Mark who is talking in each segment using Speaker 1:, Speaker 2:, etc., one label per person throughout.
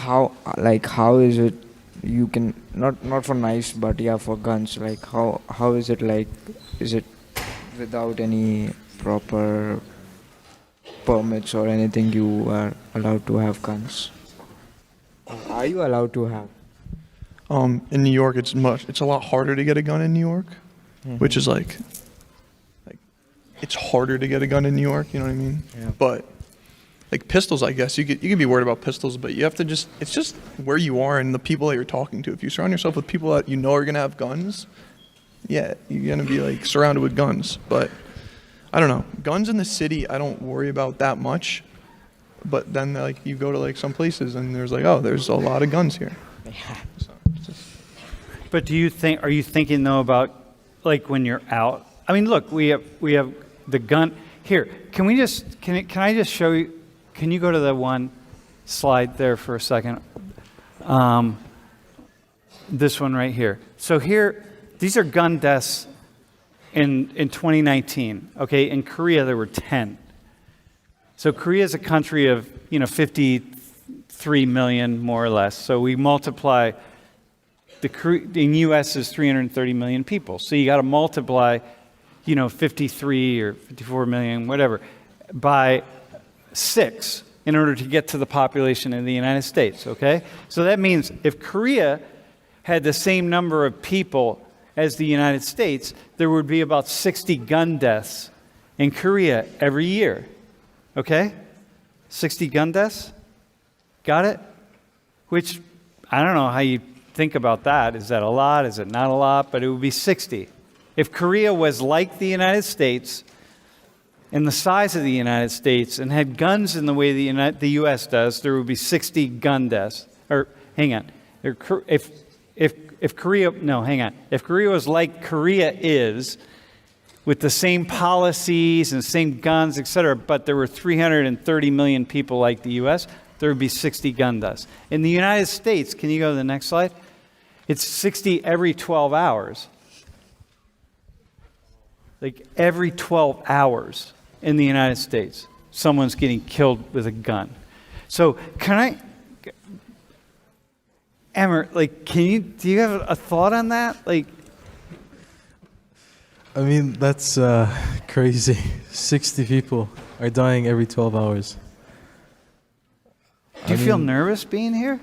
Speaker 1: how is it you can not for knives but yeah for guns, like how is it, like is it without any proper permits or anything you are allowed to have guns? Are you allowed to have?
Speaker 2: In New York, it's a lot harder to get a gun in New York, which is like it's harder to get a gun in New York. You know what I mean?
Speaker 1: Yeah.
Speaker 2: But like pistols, I guess you can be worried about pistols, but you have to it's just where you are and the people that you're talking to. If you surround yourself with people that you know are gonna have guns, yeah, you're gonna be like surrounded with guns. But I don't know, guns in the city, I don't worry about that much. But then like you go to like some places and there's like, oh, there's a lot of guns here.
Speaker 1: Yeah.
Speaker 2: So it's just,
Speaker 3: But are you thinking though about like when you're out? I mean, look, we have the gun here. Can I just show you? Can you go to the one slide there for a second? This one right here. So here, these are gun deaths in 2019. Okay, in Korea there were 10. So Korea is a country of 53 million more or less. So we multiply in U.S. is 330 million people. So you got to multiply, 53 or 54 million, whatever, by 6 in order to get to the population in the United States, okay? So that means if Korea had the same number of people as the United States, there would be about 60 gun deaths in Korea every year, okay? 60 gun deaths? Got it? Which, I don't know how you think about that. Is that a lot? Is it not a lot? But it would be 60. If Korea was like the United States, in the size of the United States, and had guns in the way the U.S. does, there would be 60 gun deaths. Or, hang on. If Korea was like Korea is, with the same policies and same guns, etc., but there were 330 million people like the U.S., there would be 60 gun deaths. In the United States, can you go to the next slide? It's 60 every 12 hours. Like every 12 hours in the United States, someone's getting killed with a gun. So Emmer, do you have a thought on that? Like,
Speaker 4: I mean, that's crazy. 60 people are dying every 12 hours.
Speaker 3: Do you feel nervous being here?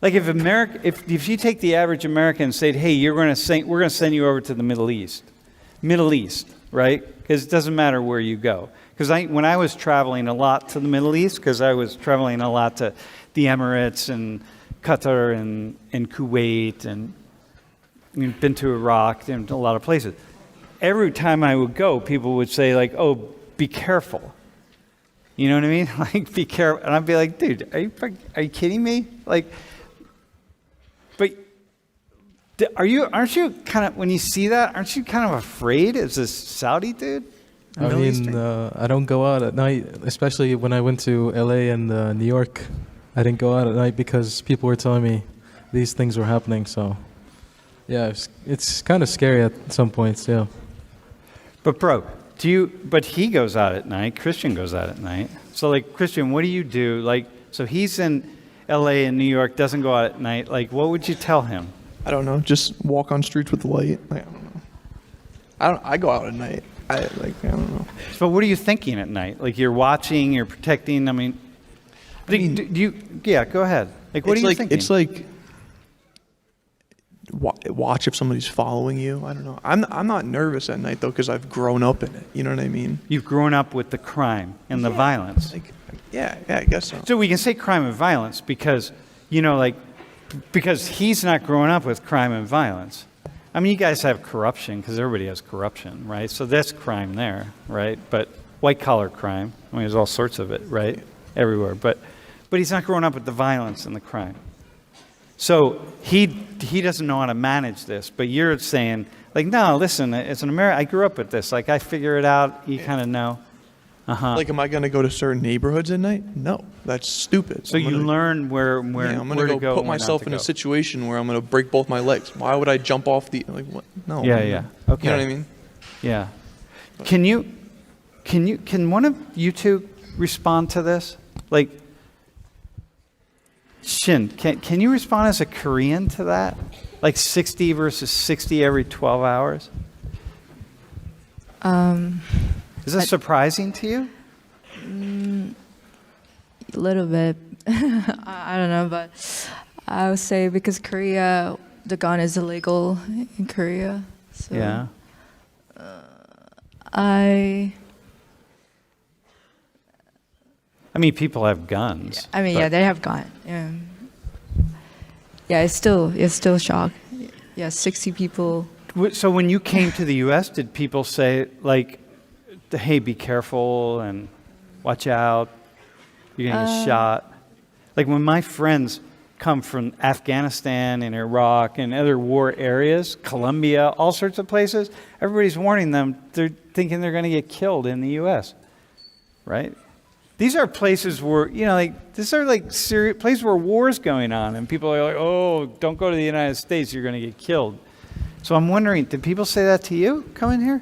Speaker 3: Like if you take the average American and say, "Hey, we're going to send you over to the Middle East," right? Because it doesn't matter where you go. Because when I was traveling a lot to the Middle East, because I was traveling a lot to the Emirates and Qatar and Kuwait and been to Iraq and a lot of places. Every time I would go, people would say like, "Oh, be careful." You know what I mean? Like, be careful. And I'd be like, dude, are you kidding me? Like, but aren't you kind of, when you see that, aren't you kind of afraid as this Saudi dude?
Speaker 4: I mean, I don't go out at night, especially when I went to LA and New York. I didn't go out at night because people were telling me these things were happening. So, yeah, it's kind of scary at some points, yeah.
Speaker 3: But bro, but he goes out at night. Christian goes out at night. So like, Christian, what do you do? Like, so he's in LA and New York, doesn't go out at night. Like, what would you tell him?
Speaker 2: I don't know. Just walk on streets with the light. Like, I don't know. I go out at night. I don't know.
Speaker 3: So what are you thinking at night? Like, you're watching, you're protecting. I mean, yeah, go ahead. Like, what are you thinking?
Speaker 2: It's like, watch if somebody's following you. I don't know. I'm not nervous at night though because I've grown up in it. You know what I mean?
Speaker 3: You've grown up with the crime and the violence.
Speaker 2: Yeah, I guess so.
Speaker 3: So we can say crime and violence because because he's not growing up with crime and violence. I mean, you guys have corruption because everybody has corruption, right? So that's crime there, right? But white collar crime. I mean, there's all sorts of it, right? Everywhere. But he's not growing up with the violence and the crime. So he doesn't know how to manage this, but you're saying, like, no, listen, as an American, I grew up with this. Like, I figure it out. You kind of know.
Speaker 2: Like, am I going to go to certain neighborhoods at night? No, that's stupid.
Speaker 3: So you learn where
Speaker 2: I'm
Speaker 3: going
Speaker 2: to
Speaker 3: go
Speaker 2: put myself in a situation where I'm going to break both my legs. Why would I jump off what? No.
Speaker 3: Yeah. Okay.
Speaker 2: You know what I mean?
Speaker 3: Yeah. Can one of you two respond to this? Like, Shin, can you respond as a Korean to that? Like 60 versus 60 every 12 hours? Is this surprising to you?
Speaker 5: A little bit. I don't know, but I would say because Korea, the gun is illegal in Korea. So
Speaker 3: Yeah.
Speaker 5: I
Speaker 3: mean, people have guns.
Speaker 5: yeah,
Speaker 3: but-
Speaker 5: they have gun. Yeah. Yeah, it's still shock. Yeah, 60 people.
Speaker 3: So when you came to the U.S., did people say, like, hey, be careful and watch out, you're going to get shot? Like when my friends come from Afghanistan and Iraq and other war areas, Colombia, all sorts of places, everybody's warning them. They're thinking they're going to get killed in the U.S., right? These are places where, these are like serious places where war's going on, and people are like, oh, don't go to the United States, you're going to get killed. So I'm wondering, did people say that to you coming here?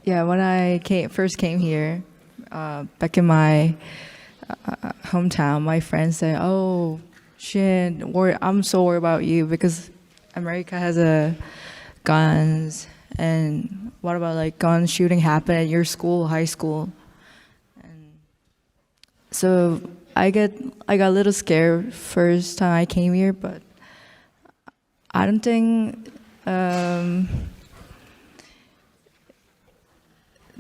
Speaker 5: Yeah, when I first came here, back in my hometown, my friends said, "Oh, shit, I'm so worried about you because America has guns, and what about like gun shooting happen at your school, high school?" And so I got a little scared first time I came here, but I don't think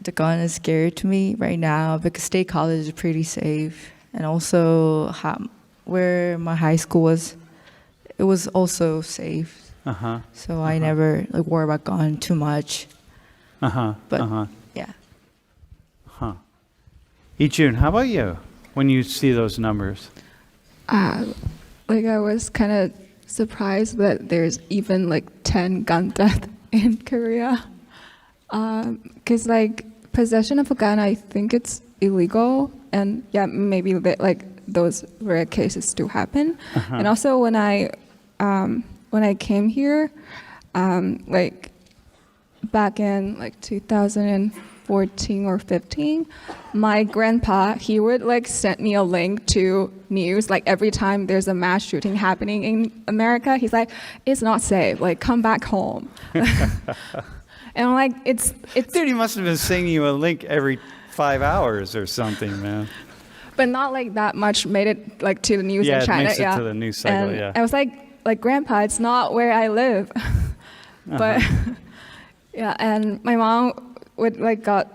Speaker 5: the gun is scary to me right now because State College is pretty safe, and also where my high school was, it was also safe. So I never worry about gun too much. But yeah.
Speaker 3: Ichun, how about you when you see those numbers?
Speaker 6: I was kind of surprised that there's even 10 gun deaths in Korea. Because possession of a gun, I think it's illegal, and yeah, maybe those rare cases do happen. And also when I came here, back in 2014 or 15, my grandpa, he would send me a link to news every time there's a mass shooting happening in America. He's like, it's not safe, come back home. And I'm like, it's
Speaker 3: Dude, he must have been sending you a link every 5 hours or something, man.
Speaker 6: but not that much made it to the news
Speaker 3: Yeah,
Speaker 6: in
Speaker 3: it
Speaker 6: China.
Speaker 3: makes it to the news cycle,
Speaker 6: And
Speaker 3: yeah.
Speaker 6: I was like Grandpa, it's not where I live. But yeah, and my mom got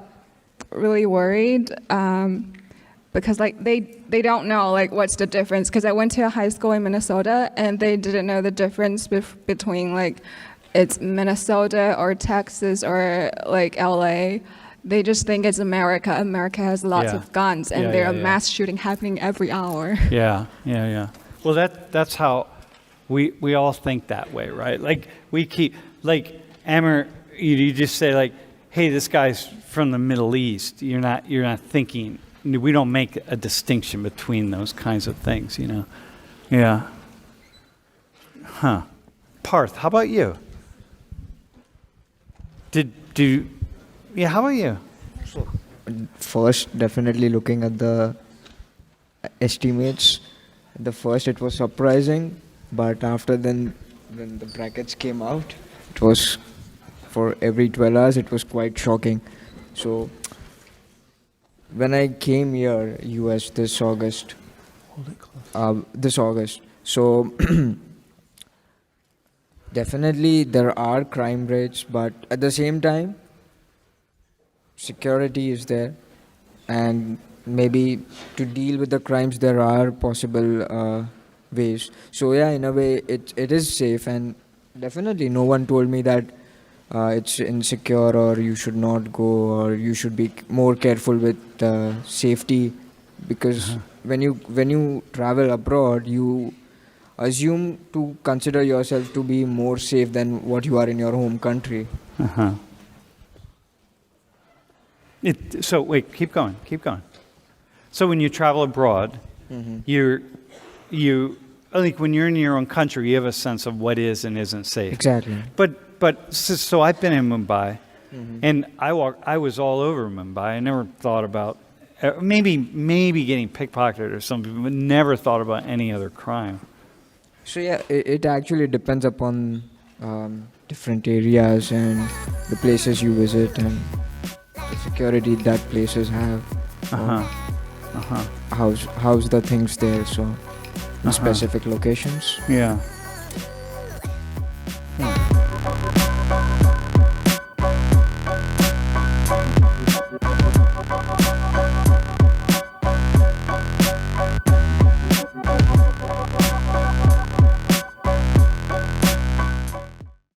Speaker 6: really worried because they don't know what's the difference, because I went to a high school in Minnesota and they didn't know the difference between it's Minnesota or Texas or LA. They just think it's America. America has lots
Speaker 3: Yeah.
Speaker 6: of guns, and
Speaker 3: Yeah,
Speaker 6: there
Speaker 3: yeah,
Speaker 6: are
Speaker 3: yeah.
Speaker 6: mass shooting happening every hour.
Speaker 3: Yeah. Well, that's how we all think that way, right? We keep Amber, you just say hey, this guy's from the Middle East. You're not thinking. We don't make a distinction between those kinds of things, Yeah. Huh. Parth, how about you? How about you?
Speaker 1: First, definitely looking at the estimates. The first, it was surprising, but after then, when the brackets came out, it was for every 12 hours, it was quite shocking. So, when I came here, US this August, so definitely there are crime rates, but at the same time, security is there, and maybe to deal with the crimes there are possible ways. So yeah, in a way it is safe, and definitely no one told me that it's insecure or you should not go or you should be more careful with safety, because when you travel abroad, you assume to consider yourself to be more safe than what you are in your home country.
Speaker 3: So wait, keep going. So when you travel abroad, you when you're in your own country, you have a sense of what is and isn't safe.
Speaker 1: Exactly.
Speaker 3: But so I've been in Mumbai, and I was all over Mumbai. I never thought about maybe getting pickpocketed or something, but never thought about any other crime.
Speaker 1: So yeah, it actually depends upon different areas and the places you visit and the security that places have.
Speaker 3: Uh-huh.
Speaker 1: How's the things there? So in
Speaker 3: Uh-huh.
Speaker 1: specific locations.
Speaker 3: Yeah.